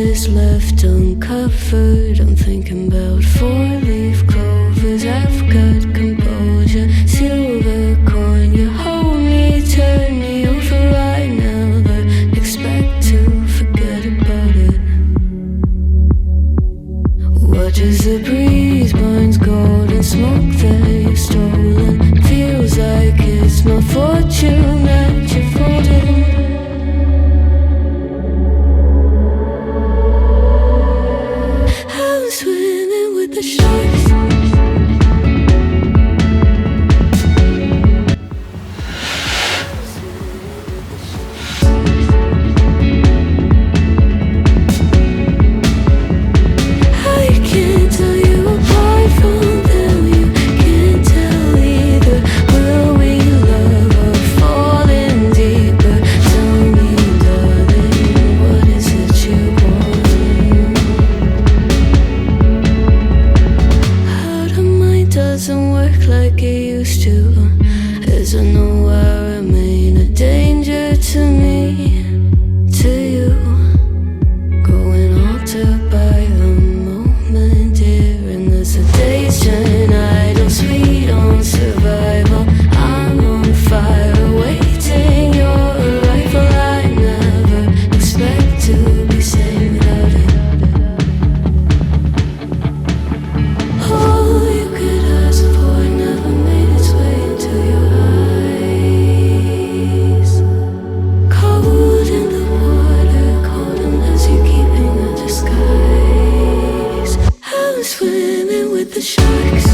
is left uncovered. I'm thinking about four-leaf clovers. I've got composure, silver coin. You hold me, turn me over right now, but expect to forget about it. Watches the breeze, burns golden smoke that you've stolen. Feels like it's my fortune that you're folding. I'm swimming with the sharks. I can't tell you apart from them. You can't tell either. Will we love or fall in deeper? Tell me, darling, what is it you want? How the mind doesn't work like it used to. As I know I remain a danger to me, to you. Growing altered by the moment, dear. And as the days turn idle, sweet on survival, I'm on fire, awaiting your arrival. I never expect to be sane without it. All you could ask for never made its way into your eyes. Cold in the water, cold unless you're keeping a disguise. I'm swimming with the sharks.